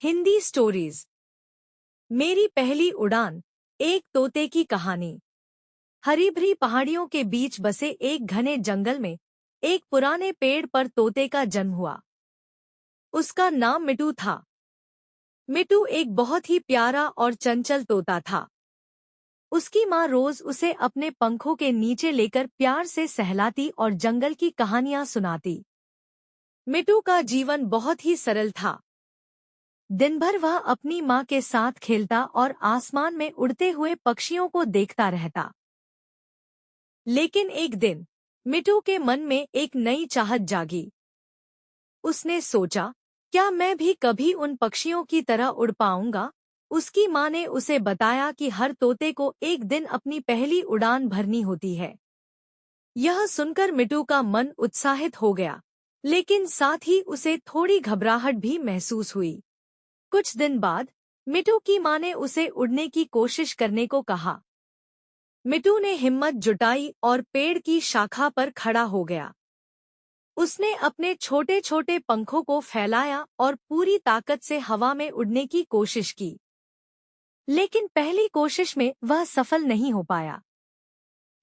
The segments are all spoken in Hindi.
हिंदी स्टोरीज। मेरी पहली उड़ान। एक तोते की कहानी। हरी भरी पहाड़ियों के बीच बसे एक घने जंगल में एक पुराने पेड़ पर तोते का जन्म हुआ। उसका नाम मिट्टू था। मिट्टू एक बहुत ही प्यारा और चंचल तोता था। उसकी माँ रोज उसे अपने पंखों के नीचे लेकर प्यार से सहलाती और जंगल की कहानियां सुनाती। मिट्टू का जीवन बहुत ही सरल था। दिन भर वह अपनी माँ के साथ खेलता और आसमान में उड़ते हुए पक्षियों को देखता रहता। लेकिन एक दिन मिट्टू के मन में एक नई चाहत जागी। उसने सोचा, क्या मैं भी कभी उन पक्षियों की तरह उड़ पाऊंगा? उसकी माँ ने उसे बताया कि हर तोते को एक दिन अपनी पहली उड़ान भरनी होती है। यह सुनकर मिट्टू का मन उत्साहित हो गया, लेकिन साथ ही उसे थोड़ी घबराहट भी महसूस हुई। कुछ दिन बाद मिट्टू की माँ ने उसे उड़ने की कोशिश करने को कहा। मिट्टू ने हिम्मत जुटाई और पेड़ की शाखा पर खड़ा हो गया। उसने अपने छोटे छोटे पंखों को फैलाया और पूरी ताकत से हवा में उड़ने की कोशिश की। लेकिन पहली कोशिश में वह सफल नहीं हो पाया।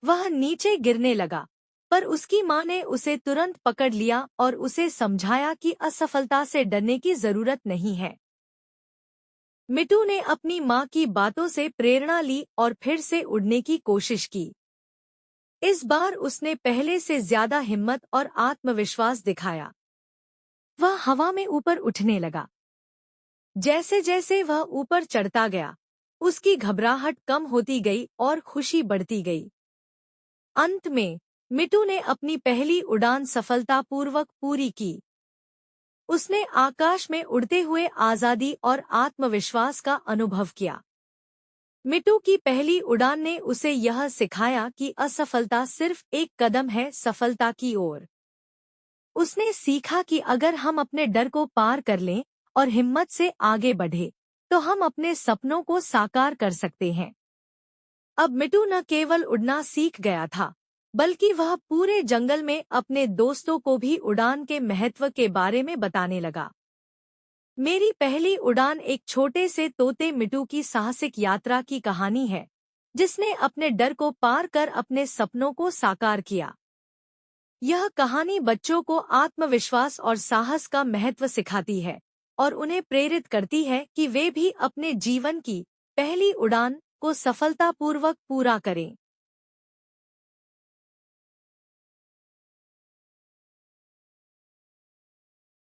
वह नीचे गिरने लगा, पर उसकी माँ ने उसे तुरंत पकड़ लिया और उसे समझाया कि असफलता से डरने की जरूरत नहीं है। मिट्टू ने अपनी माँ की बातों से प्रेरणा ली और फिर से उड़ने की कोशिश की। इस बार उसने पहले से ज्यादा हिम्मत और आत्मविश्वास दिखाया। वह हवा में ऊपर उठने लगा। जैसे जैसे वह ऊपर चढ़ता गया, उसकी घबराहट कम होती गई और खुशी बढ़ती गई। अंत में मिट्टू ने अपनी पहली उड़ान सफलतापूर्वक पूरी की। उसने आकाश में उड़ते हुए आजादी और आत्मविश्वास का अनुभव किया। मिट्टू की पहली उड़ान ने उसे यह सिखाया कि असफलता सिर्फ एक कदम है सफलता की ओर। उसने सीखा कि अगर हम अपने डर को पार कर लें और हिम्मत से आगे बढ़े, तो हम अपने सपनों को साकार कर सकते हैं। अब मिट्टू न केवल उड़ना सीख गया था, बल्कि वह पूरे जंगल में अपने दोस्तों को भी उड़ान के महत्व के बारे में बताने लगा। मेरी पहली उड़ान एक छोटे से तोते मिट्टू की साहसिक यात्रा की कहानी है, जिसने अपने डर को पार कर अपने सपनों को साकार किया। यह कहानी बच्चों को आत्मविश्वास और साहस का महत्व सिखाती है और उन्हें प्रेरित करती है कि वे भी अपने जीवन की पहली उड़ान को सफलतापूर्वक पूरा करें।